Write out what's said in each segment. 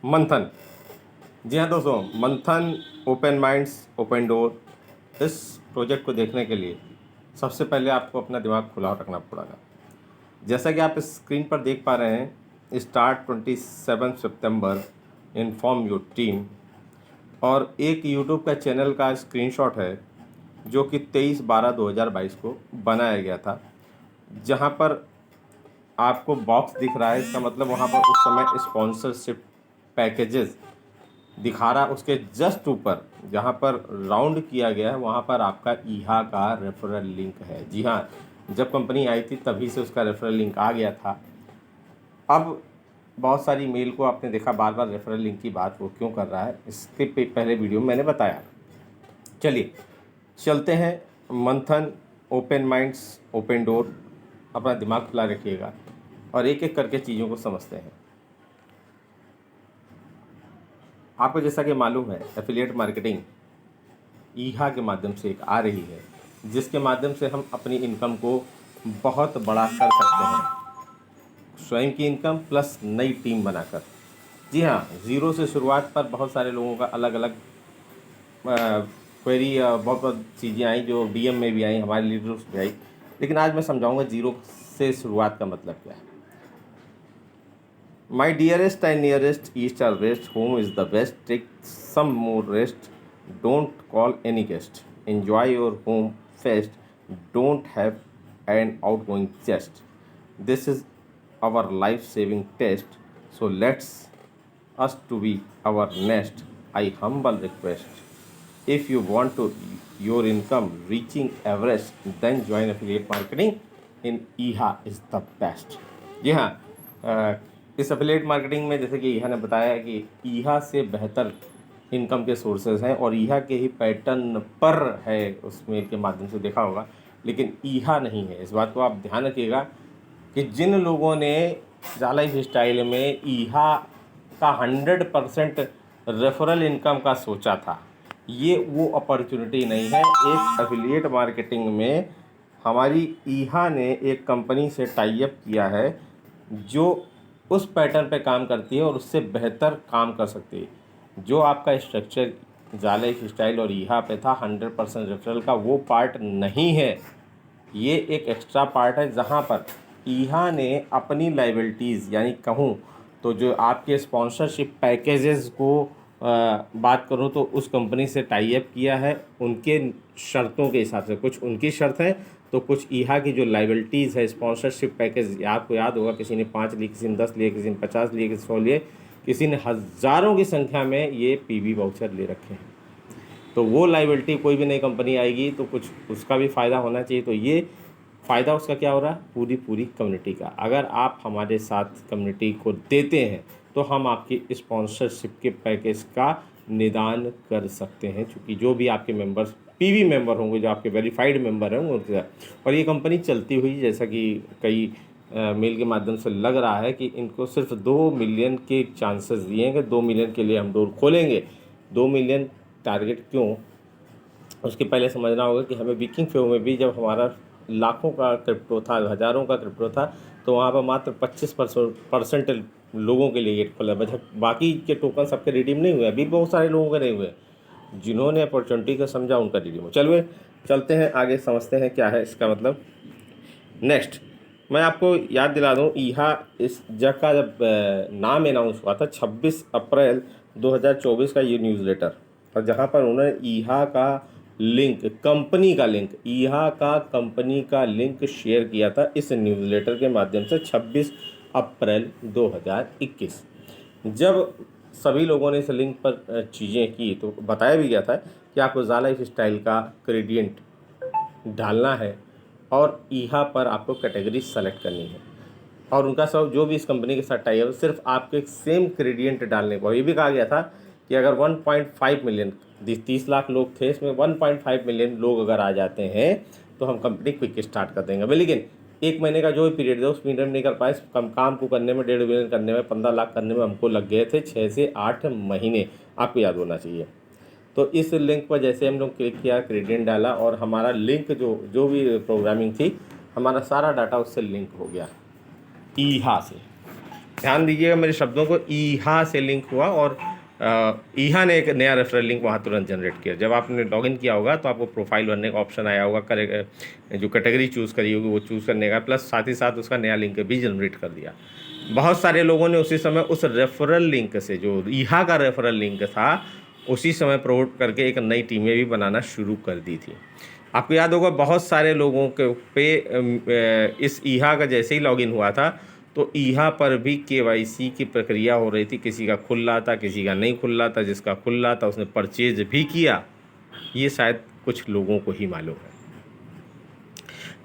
मंथन। जी हाँ दोस्तों, मंथन ओपन माइंड्स ओपन डोर, इस प्रोजेक्ट को देखने के लिए सबसे पहले आपको अपना दिमाग खुला रखना पड़ेगा। जैसा कि आप स्क्रीन पर देख पा रहे हैं, start 27 September, inform your team, और एक यूट्यूब का चैनल का स्क्रीनशॉट है जो कि 23/12/2022 को बनाया गया था, जहाँ पर आपको बॉक्स दिख रहा है। इसका मतलब वहाँ पर उस समय स्पॉन्सरशिप पैकेजेस दिखा रहा। उसके जस्ट ऊपर जहाँ पर राउंड किया गया है वहाँ पर आपका ईहा का रेफरल लिंक है। जी हाँ, जब कंपनी आई थी तभी से उसका रेफरल लिंक आ गया था। अब बहुत सारी मेल को आपने देखा, बार बार रेफरल लिंक की बात वो क्यों कर रहा है, इसके पहले वीडियो में मैंने बताया। चलिए चलते हैं। मंथन ओपन माइंड्स ओपन डोर, अपना दिमाग खुला रखिएगा और एक एक करके चीज़ों को समझते हैं। आपको जैसा कि मालूम है, एफिलिएट मार्केटिंग ईहा के माध्यम से एक आ रही है, जिसके माध्यम से हम अपनी इनकम को बहुत बड़ा कर सकते हैं, स्वयं की इनकम प्लस नई टीम बनाकर। जी हाँ, ज़ीरो से शुरुआत पर बहुत सारे लोगों का अलग अलग क्वेरी, बहुत बहुत चीज़ें आई जो डीएम में भी आई, हमारे लीडर्स भी आई। लेकिन आज मैं समझाऊंगा जीरो से शुरुआत का मतलब क्या है। My dearest and nearest east or west, home is the best. Take some more rest. Don't call any guest. Enjoy your home first. Don't have an outgoing chest. This is our life-saving test. So let's us to be our nest. I humble request. If you want to your income reaching Everest, then join affiliate marketing in EHA is the best. जी हाँ, इस affiliate marketing में जैसे कि ईहा ने बताया कि ईहा से बेहतर इनकम के सोर्सेज हैं और ईहा के ही पैटर्न पर है, उस मेल के माध्यम से देखा होगा, लेकिन ईहा नहीं है। इस बात को आप ध्यान रखिएगा कि जिन लोगों ने लाइफ स्टाइल में ईहा का 100% रेफरल इनकम का सोचा था, ये वो अपॉर्चुनिटी नहीं है। एक एफिलिएट मार्केटिंग में हमारी ईहा ने एक कंपनी से टाई अप किया है जो उस पैटर्न पे काम करती है और उससे बेहतर काम कर सकती है। जो आपका स्ट्रक्चर लाइफ स्टाइल और ईहा पे था 100% रेफरल का, वो पार्ट नहीं है। ये एक एक्स्ट्रा पार्ट है जहाँ पर ईहा ने अपनी लाइबिलिटीज़, यानी कहूँ तो जो आपके स्पॉन्सरशिप पैकेजेस को बात करूँ तो उस कंपनी से टाई अप किया है उनके शर्तों के हिसाब से। कुछ उनकी शर्त है तो कुछ ईहा की जो लाइबिलिटीज़ है स्पॉन्सरशिप पैकेज, आपको याद होगा किसी ने 5 लिए, किसी ने 10 लिए, किसी ने 50 लिए, किसी 100 लिए, किसी ने हज़ारों की संख्या में ये पीवी वाउचर ले रखे हैं। तो वो लाइबिलिटी कोई भी नई कंपनी आएगी तो कुछ उसका भी फ़ायदा होना चाहिए। तो ये फ़ायदा उसका क्या हो रहा है, पूरी कम्युनिटी का। अगर आप हमारे साथ कम्युनिटी को देते हैं तो हम आपकी स्पॉन्सरशिप के पैकेज का निदान कर सकते हैं, क्योंकि जो भी आपके मेंबर्स पीवी मेंबर होंगे, जो आपके वेरीफाइड मेंबर होंगे उनके साथ। और ये कंपनी चलती हुई, जैसा कि कई मेल के माध्यम से लग रहा है कि इनको सिर्फ 2 मिलियन के चांसेस दिए हैं कि 2 मिलियन के लिए हम डोर खोलेंगे। 2 मिलियन टारगेट क्यों, उसके पहले समझना होगा कि हमें बिकिंग फेव में भी जब हमारा लाखों का क्रिप्टो था, हज़ारों का क्रिप्टो था, तो वहाँ पर मात्र 25% लोगों के लिए गेट खुला। बाकी के टोकन सबके रिडीम नहीं हुए, अभी बहुत सारे लोगों के नहीं हुए। जिन्होंने अपॉर्चुनिटी को समझा उनका रिडीम हो। चलिए चलते हैं आगे, समझते हैं क्या है इसका मतलब। नेक्स्ट मैं आपको याद दिला दूं, ईहा इस जगह का जब नाम अनाउंस हुआ था 26 अप्रैल 2024 का ये न्यूज़लेटर, और जहां पर उन्होंने ईहा का लिंक, कंपनी का लिंक, ईहा का कंपनी का लिंक शेयर किया था इस न्यूज़लेटर के माध्यम से 26 अप्रैल 2021। जब सभी लोगों ने इस लिंक पर चीज़ें की तो बताया भी गया था कि आपको लाइफ स्टाइल का ग्रेडियंट डालना है और ईहा पर आपको कैटेगरी सेलेक्ट करनी है, और उनका सब जो भी इस कंपनी के साथ टाई है सिर्फ आपको एक सेम ग्रेडियंट डालने को। ये भी कहा गया था कि अगर 1.5 मिलियन, 30 लाख लोग थे इसमें, 1.5 मिलियन लोग अगर आ जाते हैं तो हम कंपनी क्विक स्टार्ट कर देंगे। भाई लेकिन 1 महीने का जो भी पीरियड था उस पीरियड में नहीं कर पाए। कम काम को करने में, 1.5 मिलियन करने में, 15 लाख करने में हमको लग गए थे 6 से 8 महीने, आपको याद होना चाहिए। तो इस लिंक पर जैसे हम लोग क्लिक किया, ग्रेडियंट डाला, और हमारा लिंक जो भी प्रोग्रामिंग थी, हमारा सारा डाटा उससे लिंक हो गया ईहा से। ध्यान दीजिएगा मेरे शब्दों को, ईहा से लिंक हुआ और ईहा ने एक नया रेफरल लिंक वहाँ तुरंत जनरेट किया। जब आपने लॉगिन किया होगा तो आपको प्रोफाइल बनने का ऑप्शन आया होगा, जो कैटेगरी चूज़ करी होगी वो चूज़ करने का, प्लस साथ ही साथ उसका नया लिंक भी जनरेट कर दिया। बहुत सारे लोगों ने उसी समय उस रेफरल लिंक से, जो ईहा का रेफरल लिंक था, उसी समय प्रमोट करके एक नई टीमें भी बनाना शुरू कर दी थी। आपको याद होगा बहुत सारे लोगों के पे इस ईहा का जैसे ही लॉगिन हुआ था तो ईहा पर भी केवाईसी की प्रक्रिया हो रही थी। किसी का खुल रहा था, किसी का नहीं खुल रहा था, जिसका खुल रहा था उसने परचेज भी किया। ये शायद कुछ लोगों को ही मालूम है।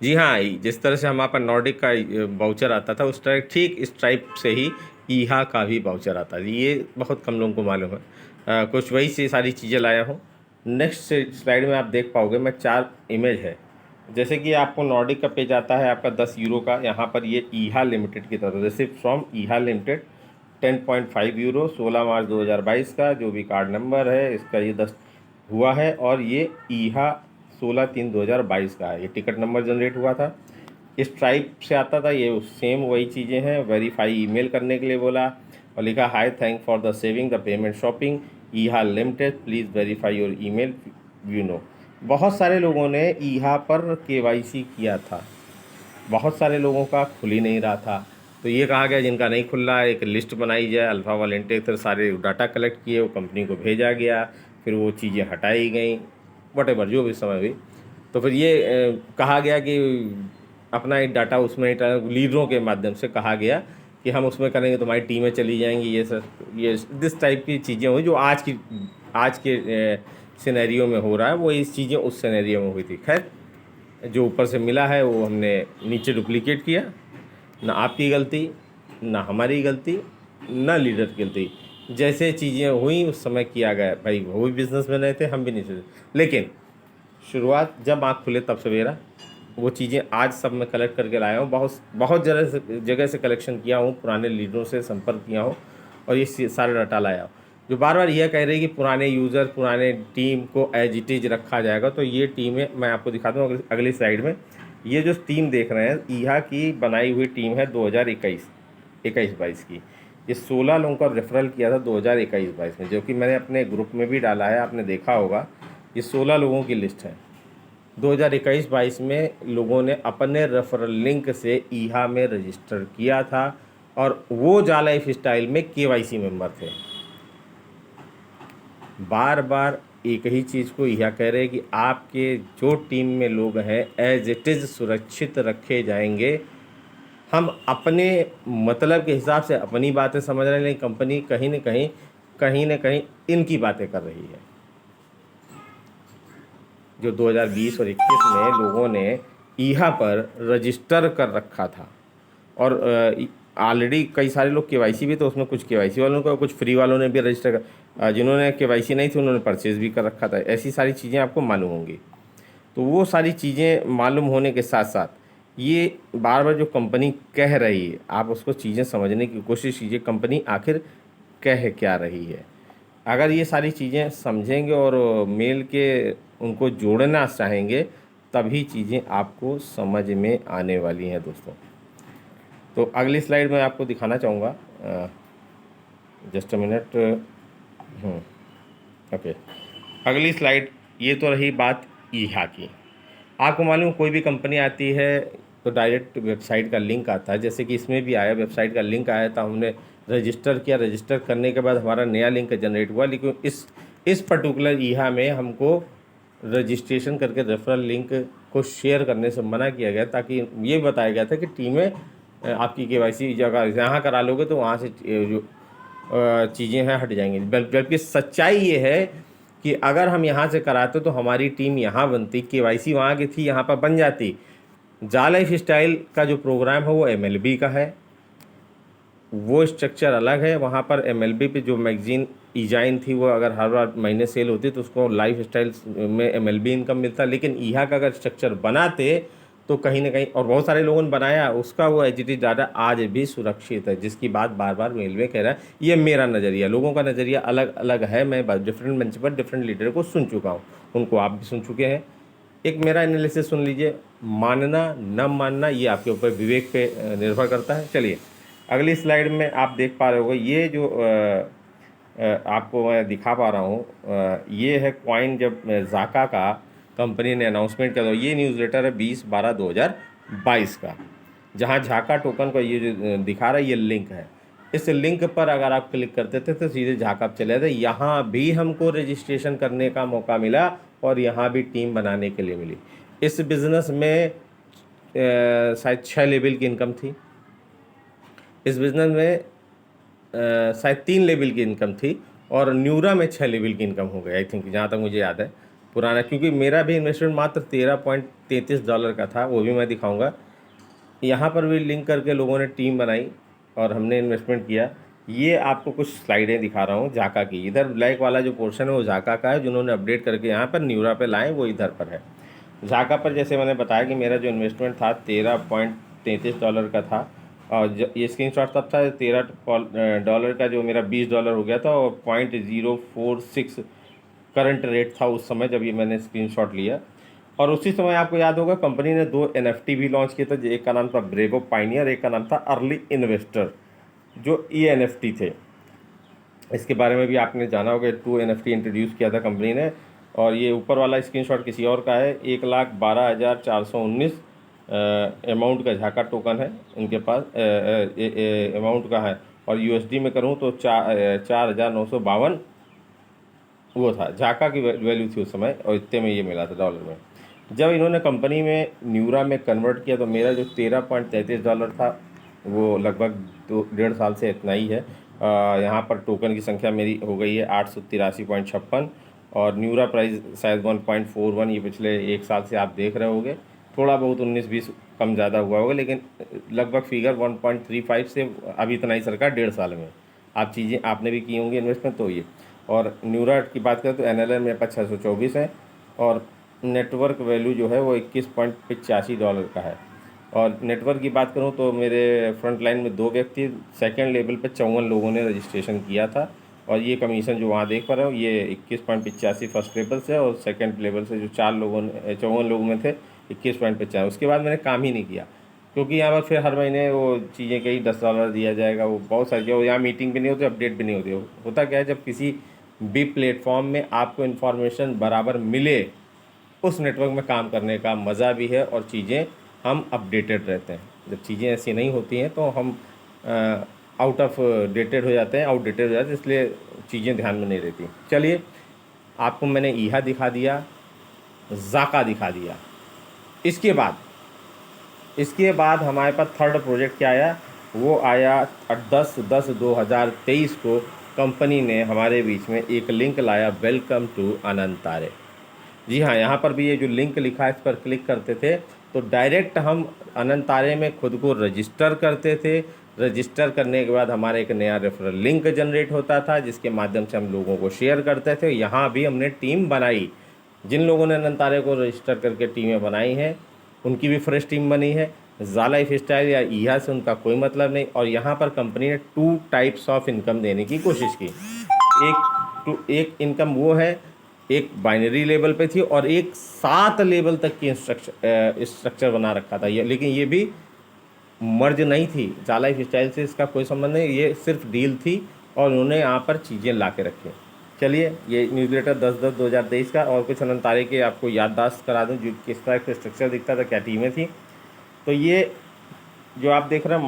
जी हाँ, जिस तरह से हमारे पास नॉर्डिक का वाउचर आता था, उस तरह ठीक इस टाइप से ही ईहा का भी वाउचर आता है। ये बहुत कम लोगों को मालूम है। कुछ वही से सारी चीज़ें लाया हूँ। नेक्स्ट स्लाइड में आप देख पाओगे मैं 4 इमेज है। जैसे कि आपको नॉर्डिक का पेज आता है आपका 10 यूरो का, यहाँ पर ये ईहा लिमिटेड की तरफ, जैसे फ्रॉम ईहा लिमिटेड 10.5 यूरो 16 मार्च 2022 का जो भी कार्ड नंबर है इसका ये 10 हुआ है, और ये ईहा 16/3/2022 का है। ये टिकट नंबर जनरेट हुआ था, इस टाइप से आता था। ये सेम वही चीज़ें हैं। वेरीफाई ईमेल करने के लिए बोला और लिखा hi thank for the saving the payment shopping ईहा limited, please verify your email you know. बहुत सारे लोगों ने ईहा पर केवाईसी किया था, बहुत सारे लोगों का खुल ही नहीं रहा था। तो ये कहा गया जिनका नहीं खुल रहा है एक लिस्ट बनाई जाए। अल्फ़ा वॉलंटियर से सारे डाटा कलेक्ट किए, वो कंपनी को भेजा गया, फिर वो चीज़ें हटाई गई, वटेवर जो भी समय हुई। तो फिर ये कहा गया कि अपना एक डाटा उसमें लीडरों के माध्यम से कहा गया कि हम उसमें करेंगे, तुम्हारी टीमें चली जाएंगी, ये सर ये दिस टाइप की चीज़ें हुई जो आज के सिनेरियो में हो रहा है, वो इस चीज़ें उस सिनेरियो में हुई थी। खैर, जो ऊपर से मिला है वो हमने नीचे डुप्लीकेट किया। ना आपकी गलती, ना हमारी गलती, ना लीडर की गलती। जैसे चीज़ें हुई उस समय किया गया। भाई वो भी बिजनेस में रहे थे, हम भी नहीं सोचे, लेकिन शुरुआत जब आँख खुले तब सवेरा। वो चीज़ें आज सब मैं कलेक्ट करके लाया हूँ। बहुत जगह से कलेक्शन किया हूँ, पुराने लीडरों से संपर्क किया हूँ और ये सारा डाटा लाया हूँ। जो बार बार यह कह रही है कि पुराने यूज़र, पुराने टीम को एज इट इज़ रखा जाएगा, तो ये टीमें मैं आपको दिखाता हूँ अगली स्लाइड में। ये जो टीम देख रहे हैं, ईहा की बनाई हुई टीम है 2021-22 की। ये 16 लोगों का रेफरल किया था 2021-22 में, जो कि मैंने अपने ग्रुप में भी डाला है, आपने देखा होगा। ये 16 लोगों की लिस्ट है। 2021-22 में लोगों ने अपने रेफरल लिंक से ईहा में रजिस्टर किया था और वो जा लाइफ स्टाइल में केवाईसी मेंबर थे। बार बार एक ही चीज़ को ईहा कह रहे हैं कि आपके जो टीम में लोग हैं एज इट इज़ सुरक्षित रखे जाएंगे। हम अपने मतलब के हिसाब से अपनी बातें समझ रहे हैं, लेकिन कंपनी कहीं न कहीं इनकी बातें कर रही है। जो 2020 और 21 में लोगों ने ईहा पर रजिस्टर कर रखा था और ऑलरेडी कई सारे लोग केवाईसी भी, तो उसमें कुछ केवाईसी वालों का, कुछ फ्री वालों ने भी रजिस्टर कर, जिन्होंने केवाईसी नहीं थी उन्होंने परचेज़ भी कर रखा था। ऐसी सारी चीज़ें आपको मालूम होंगी। तो वो सारी चीज़ें मालूम होने के साथ साथ ये बार बार जो कंपनी कह रही है, आप उसको चीज़ें समझने की कोशिश कीजिए, कंपनी आखिर कह क्या रही है। अगर ये सारी चीज़ें समझेंगे और मेल के उनको जोड़ना चाहेंगे, तभी चीज़ें आपको समझ में आने वाली हैं दोस्तों। तो अगली स्लाइड में आपको दिखाना चाहूँगा, जस्ट अ मिनट। ओके, अगली स्लाइड। ये तो रही बात ईहा की। आपको मालूम कोई भी कंपनी आती है तो डायरेक्ट वेबसाइट का लिंक आता है, जैसे कि इसमें भी आया, वेबसाइट का लिंक आया था, हमने रजिस्टर किया। रजिस्टर करने के बाद हमारा नया लिंक जनरेट हुआ, लेकिन इस पर्टिकुलर ईहा में हमको रजिस्ट्रेशन करके रेफरल लिंक को शेयर करने से मना किया गया, ताकि ये बताया गया था कि टीमें आपकी केवाईसी जगह यहाँ करा लोगे तो वहाँ से जो चीज़ें हैं हट जाएंगी। बल्कि सच्चाई ये है कि अगर हम यहाँ से कराते तो हमारी टीम यहाँ बनती, केवाईसी वहाँ की थी यहाँ पर बन जाती। जा लाइफ स्टाइल का जो प्रोग्राम है वो एमएलबी का है, वो स्ट्रक्चर अलग है। वहाँ पर एमएलबी पे जो मैगजीन ईजाइन थी वो अगर हर बार महीने सेल होती तो उसको लाइफ स्टाइल में एमएलबी इनकम मिलता, लेकिन ईहा का अगर स्ट्रक्चर बनाते तो कहीं ना कहीं, और बहुत सारे लोगों ने बनाया, उसका वो एच डाटा आज भी सुरक्षित है, जिसकी बात बार बार मेल में कह रहा है। ये मेरा नज़रिया, लोगों का नज़रिया अलग अलग है। मैं डिफरेंट मंच पर डिफरेंट लीडर को सुन चुका हूँ, उनको आप भी सुन चुके हैं। एक मेरा एनालिसिस सुन लीजिए, मानना न मानना ये आपके ऊपर विवेक पे निर्भर करता है। चलिए अगली स्लाइड में आप देख पा रहे होगे, ये जो आपको मैं दिखा पा रहा हूँ, ये है कॉइन जब जाका का कंपनी ने अनाउंसमेंट किया था। ये न्यूज़लेटर है 20/12/2022 का, जहाँ झाका टोकन का ये जो दिखा रहा है, ये लिंक है। इस लिंक पर अगर आप क्लिक करते थे तो सीधे झाका चले जाते। यहाँ भी हमको रजिस्ट्रेशन करने का मौका मिला और यहाँ भी टीम बनाने के लिए मिली। इस बिज़नेस में शायद 6 लेवल की इनकम थी। इस बिज़नेस में शायद 3 लेवल की इनकम थी और न्यूरा में 6 लेवल की इनकम हो गई, आई थिंक, जहाँ तक मुझे याद है पुराना, क्योंकि मेरा भी इन्वेस्टमेंट मात्र $13.33 का था, वो भी मैं दिखाऊंगा। यहाँ पर भी लिंक करके लोगों ने टीम बनाई और हमने इन्वेस्टमेंट किया। ये आपको कुछ स्लाइडें दिखा रहा हूँ झाका की। इधर ब्लैक वाला जो पोर्शन है वो झाका का है, जिन्होंने अपडेट करके यहाँ पर न्यूरा पे लाए वो इधर पर है। झाका पर जैसे मैंने बताया कि मेरा जो इन्वेस्टमेंट था $13.33 का था, और ये स्क्रीनशॉट तब था $13 का, जो मेरा $20 हो गया था, और 0.046 करंट रेट था उस समय जब ये मैंने स्क्रीनशॉट लिया। और उसी समय आपको याद होगा कंपनी ने 2 NFT भी लॉन्च किए थे, एक का नाम था ब्रेवो पाइनियर, एक का नाम था अर्ली इन्वेस्टर, जो ये NFT थे। इसके बारे में भी आपने जाना होगा, 2 NFT इंट्रोड्यूस किया था कंपनी ने। और ये ऊपर वाला स्क्रीनशॉट किसी और का है, 1,12,419 अमाउंट का झाका टोकन है इनके पास, अमाउंट का है। और USD में करूँ तो 4,952 वो था झाका की वैल्यू थी उस समय, और इतने में ये मिला था डॉलर में। जब इन्होंने कंपनी में न्यूरा में कन्वर्ट किया तो मेरा जो $13.33 था वो लगभग 1.5 साल से इतना ही है। यहाँ पर टोकन की संख्या मेरी हो गई है 883.56, और न्यूरा प्राइस शायद 1.41, ये पिछले 1 साल से आप देख रहे होंगे। थोड़ा बहुत 19-20 कम ज़्यादा हुआ होगा, लेकिन लगभग फिगर 1.35 से अभी इतना ही सरका 1.5 साल में। आप चीज़ें आपने भी की होंगी इन्वेस्टमेंट, तो ये। और न्यूरा की बात करें तो NLM मेरे पास 624 है, और नेटवर्क वैल्यू जो है वो $21.85 का है। और नेटवर्क की बात करूं तो मेरे फ्रंट लाइन में 2 व्यक्ति, सेकंड लेवल पे 54 लोगों ने रजिस्ट्रेशन किया था। और ये कमीशन जो वहाँ देख पा रहे हो, ये 21.85 फर्स्ट लेवल से, और सेकंड लेवल से जो 4 लोगों ने 54 लोगों में थे 21.85। उसके बाद मैंने काम ही नहीं किया, क्योंकि यहाँ पर फिर हर महीने वो चीज़ें कहीं $10 दिया जाएगा, वो बहुत सारी चीज़ें, यहाँ मीटिंग भी नहीं होती, अपडेट भी नहीं होती। होता क्या है, जब किसी भी प्लेटफॉर्म में आपको इन्फॉर्मेशन बराबर मिले, उस नेटवर्क में काम करने का मज़ा भी है और चीज़ें हम अपडेटेड रहते हैं। जब चीज़ें ऐसी नहीं होती हैं तो हम आउट ऑफ डेटेड हो जाते हैं, आउटडेटेड हो जाते हैं, इसलिए चीज़ें ध्यान में नहीं रहती। चलिए, आपको मैंने ईहा दिखा दिया, जाका दिखा दिया। इसके बाद हमारे पास थर्ड प्रोजेक्ट क्या आया, वो आया 10/10/2023 को कंपनी ने हमारे बीच में एक लिंक लाया, वेलकम टू अनंतारे। जी हाँ, यहाँ पर भी ये जो लिंक लिखा है इस पर क्लिक करते थे तो डायरेक्ट हम अनंतारे में खुद को रजिस्टर करते थे। रजिस्टर करने के बाद हमारा एक नया रेफरल लिंक जनरेट होता था, जिसके माध्यम से हम लोगों को शेयर करते थे। यहाँ भी हमने टीम बनाई, जिन लोगों ने अनंतारे को रजिस्टर करके टीमें बनाई हैं उनकी भी फ्रेश टीम बनी है। ज़ा लाइफस्टाइल या ईहा से उनका कोई मतलब नहीं। और यहाँ पर कंपनी ने 2 टाइप्स ऑफ इनकम देने की कोशिश की। एक इनकम वो है, एक बाइनरी लेवल पे थी, और एक 7 लेवल तक की स्ट्रक्चर बना रखा था ये, लेकिन ये भी मर्ज नहीं थी। ज़ा लाइफस्टाइल से इसका कोई संबंध नहीं, ये सिर्फ डील थी और उन्होंने यहाँ पर चीज़ें ला के रखी। चलिए, ये न्यूज़लेटर 10/10/2023 का, और कुछ अनंतारे के आपको याददाश्त करा दूँ जो किस तरह का स्ट्रक्चर दिखता था, क्या टीमें थी। तो ये जो आप देख रहे हैं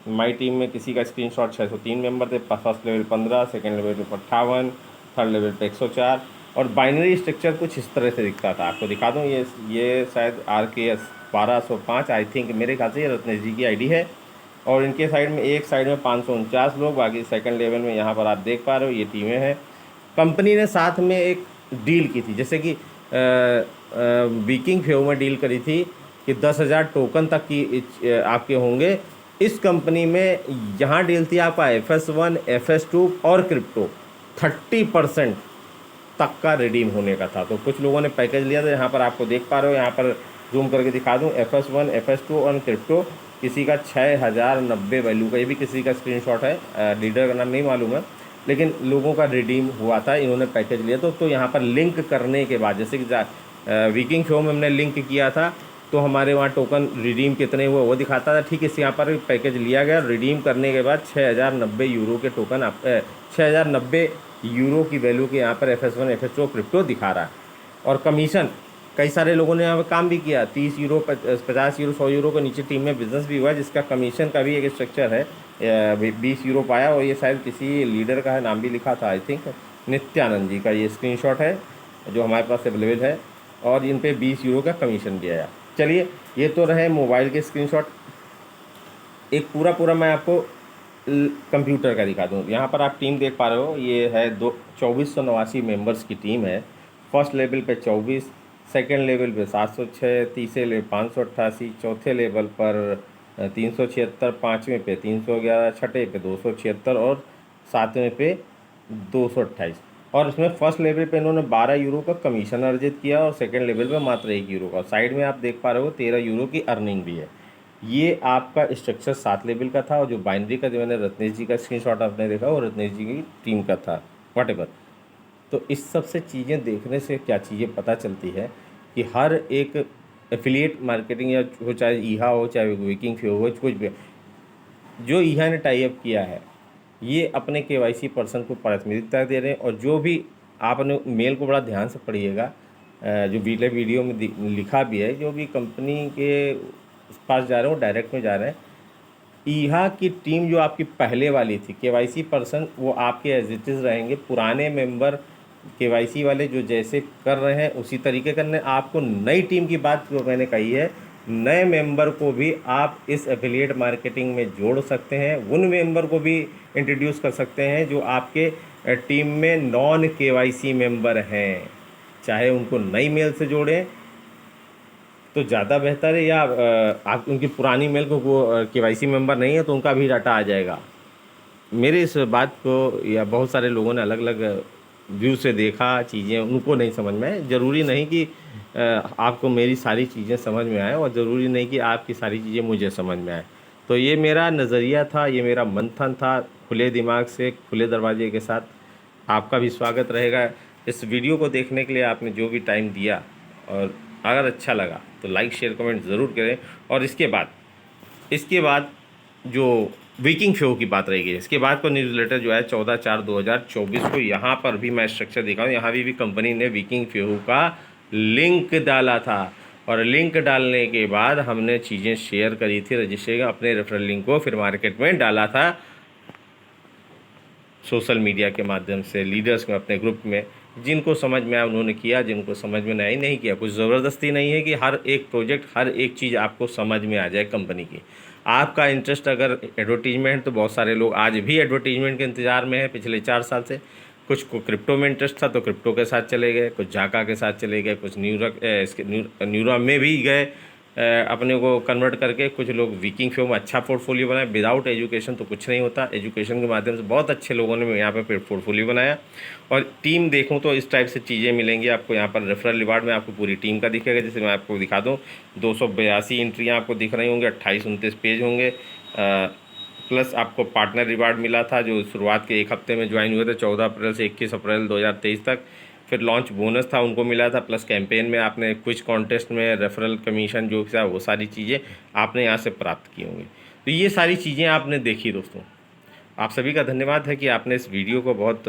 माई टीम में किसी का स्क्रीनशॉट 603 मेंबर थे। फर्स्ट लेवल 15, सेकंड लेवल पे 58, थर्ड लेवल पे 104, और बाइनरी स्ट्रक्चर कुछ इस तरह से दिखता था। आपको दिखा दूँ, ये शायद RKS 1205, आई थिंक, मेरे ख्याल से ये रत्नेश जी की ID है। और इनके साइड में, एक साइड में 549 लोग, बाकी सेकंड लेवल में यहाँ पर आप देख पा रहे हो ये टीमें हैं। कंपनी ने साथ में एक डील की थी, जैसे कि वीकिंग फेव में डील करी थी कि 10,000 टोकन तक की आपके होंगे। इस कंपनी में यहाँ डील थी आपका FS1, FS2 और क्रिप्टो 30% तक का रिडीम होने का था। तो कुछ लोगों ने पैकेज लिया था, यहाँ पर आपको देख पा रहे हो, यहाँ पर जूम करके दिखा दूँ, FS1, FS2 और क्रिप्टो, किसी का 6,090 वैल्यू का, ये भी किसी का स्क्रीनशॉट है, लीडर का नाम नहीं मालूम है, लेकिन लोगों का रिडीम हुआ था, इन्होंने पैकेज लिया। तो यहाँ पर लिंक करने के बाद, जैसे कि वीकिंग शो में हमने लिंक किया था तो हमारे वहाँ टोकन रिडीम कितने हुए वो दिखाता था। ठीक है, इस यहाँ पर पैकेज लिया गया, रिडीम करने के बाद 6090 यूरो के टोकन आप 6090 यूरो की वैल्यू के यहाँ पर FS1 FS2 क्रिप्टो दिखा रहा है। और कमीशन कई सारे लोगों ने यहाँ पर काम भी किया, 30 यूरो 50 यूरो 100 यूरो के नीचे टीम में बिजनेस भी हुआ, जिसका कमीशन का भी एक स्ट्रक्चर है। 20 यूरो पाया, और ये शायद किसी लीडर का है, नाम भी लिखा था, आई थिंक नित्यानंद जी का ये स्क्रीनशॉट है जो हमारे पास अवेलेबल है, और इन पे 20 यूरो का कमीशन भी आया। चलिए, ये तो रहे मोबाइल के स्क्रीनशॉट। एक पूरा मैं आपको कंप्यूटर का दिखा दूँ। यहाँ पर आप टीम देख पा रहे हो, ये है 2489 मेंबर्स की टीम है। फर्स्ट लेवल पे 24, सेकेंड लेवल पे 706, तीसरे लेवल 588, चौथे लेवल पर 376, पाँचवें पे 311, छठे पे 276 और सातवें पे 228। और इसमें फर्स्ट लेवल पे इन्होंने 12 यूरो का कमीशन अर्जित किया, और सेकंड लेवल पे मात्र 1 यूरो का। साइड में आप देख पा रहे हो 13 यूरो की अर्निंग भी है। ये आपका स्ट्रक्चर 7 लेवल का था, और जो बाइनरी का जो मैंने रत्नेश जी का स्क्रीनशॉट आपने देखा वो रत्नेश जी की टीम का था, व्हाटएवर। तो इस सब से चीज़ें देखने से क्या चीज़ें पता चलती है कि हर एक एफिलिएट मार्केटिंग या हो, चाहे ईहा हो, चाहे विकिंग फ्यू हो, कुछ भी, जो ईहा ने टाई अप किया है, ये अपने KYC पर्सन को प्राथमिकता दे रहे हैं। और जो भी आपने मेल को बड़ा ध्यान से पढ़िएगा, जो वीडियो में लिखा भी है, जो भी कंपनी के पास जा रहे हैं वो डायरेक्ट में जा रहे हैं। ईहा की टीम जो आपकी पहले वाली थी, KYC पर्सन वो आपके एज इट इज़ रहेंगे। पुराने मेंबर KYC वाले जो जैसे कर रहे हैं उसी तरीके करने। आपको नई टीम की बात जो मैंने कही है, नए मेंबर को भी आप इस एफिलिएट मार्केटिंग में जोड़ सकते हैं, उन मेंबर को भी इंट्रोड्यूस कर सकते हैं जो आपके टीम में नॉन KYC मेंबर हैं। चाहे उनको नई मेल से जोड़ें तो ज़्यादा बेहतर है, या आप उनकी पुरानी मेल को वो KYC मेंबर नहीं है तो उनका भी डाटा आ जाएगा। मेरे इस बात को या बहुत सारे लोगों ने अलग अलग व्यू से देखा, चीज़ें उनको नहीं समझ में आए। ज़रूरी नहीं कि आपको मेरी सारी चीज़ें समझ में आए, और ज़रूरी नहीं कि आपकी सारी चीज़ें मुझे समझ में आए। तो ये मेरा नज़रिया था, ये मेरा मंथन था। खुले दिमाग से, खुले दरवाजे के साथ आपका भी स्वागत रहेगा। इस वीडियो को देखने के लिए आपने जो भी टाइम दिया, और अगर अच्छा लगा तो लाइक शेयर कमेंट ज़रूर करें। और इसके बाद जो वीकिंग फ्लो की बात रहेगी, इसके बाद को न्यूज़लेटर जो है 14/4/2024 को, यहाँ पर भी मैं स्ट्रक्चर दिखाऊँ। यहाँ भी कंपनी ने वीकिंग फ्लो का लिंक डाला था, और लिंक डालने के बाद हमने चीज़ें शेयर करी थी, रजिस्ट्रेशन अपने रेफरल लिंक को फिर मार्केट में डाला था सोशल मीडिया के माध्यम से, लीडर्स में अपने ग्रुप में। जिनको समझ में आया उन्होंने किया, जिनको समझ में नहीं किया। कुछ ज़बरदस्ती नहीं है कि हर एक प्रोजेक्ट, हर एक चीज़ आपको समझ में आ जाए कंपनी की। आपका इंटरेस्ट अगर एडवर्टीजमेंट, तो बहुत सारे लोग आज भी एडवर्टीजमेंट के इंतज़ार में है पिछले 4 साल से। कुछ को क्रिप्टो में इंटरेस्ट था तो क्रिप्टो के साथ चले गए, कुछ जाका के साथ चले गए, कुछ न्यूरा में भी गए अपने को कन्वर्ट करके। कुछ लोग वीकिंग फ्लो में अच्छा पोर्टफोलियो बनाए। विदाउट एजुकेशन तो कुछ नहीं होता, एजुकेशन के माध्यम से बहुत अच्छे लोगों ने यहाँ पे पोर्टफोलियो बनाया। और टीम देखूँ तो इस टाइप से चीज़ें मिलेंगी आपको। यहाँ पर रेफरल रिवार्ड में आपको पूरी टीम का दिखेगा, जैसे मैं आपको दिखा दूँ 282 एंट्रियाँ आपको दिख रही होंगी, 28-29 पेज होंगे। प्लस आपको पार्टनर रिवार्ड मिला था जो शुरुआत के 1 हफ्ते में ज्वाइन हुए थे, 14 अप्रैल से 21 अप्रैल 2023 तक। फिर लॉन्च बोनस था उनको मिला था, प्लस कैंपेन में आपने क्विज कॉन्टेस्ट में रेफरल कमीशन जो था वो सारी चीज़ें आपने यहाँ से प्राप्त की होंगी। तो ये सारी चीज़ें आपने देखी दोस्तों। आप सभी का धन्यवाद है कि आपने इस वीडियो को बहुत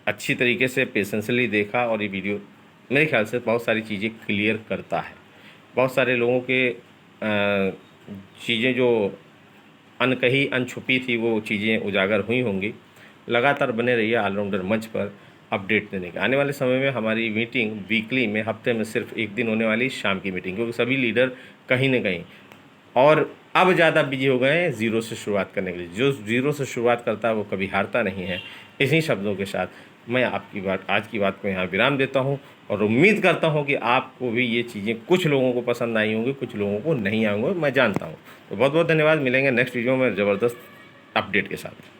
अच्छी तरीके से पेशेंसली देखा, और ये वीडियो मेरे ख्याल से बहुत सारी चीज़ें क्लियर करता है। बहुत सारे लोगों के चीज़ें जो अनकही अनछुपी थी वो चीज़ें उजागर हुई होंगी। लगातार बने रहिए ऑलराउंडर मंच पर अपडेट देने के। आने वाले समय में हमारी मीटिंग वीकली में, हफ्ते में सिर्फ एक दिन होने वाली शाम की मीटिंग, क्योंकि सभी लीडर कहीं ना कहीं और अब ज़्यादा बिजी हो गए हैं ज़ीरो से शुरुआत करने के लिए। जो ज़ीरो से शुरुआत करता है वो कभी हारता नहीं है। इन्हीं शब्दों के साथ मैं आपकी बात, आज की बात को यहाँ विराम देता हूँ, और उम्मीद करता हूँ कि आपको भी ये चीज़ें कुछ लोगों को पसंद आई होंगी, कुछ लोगों को नहीं आएंगे, मैं जानता हूँ। तो बहुत बहुत धन्यवाद। मिलेंगे नेक्स्ट वीडियो में ज़बरदस्त अपडेट के साथ।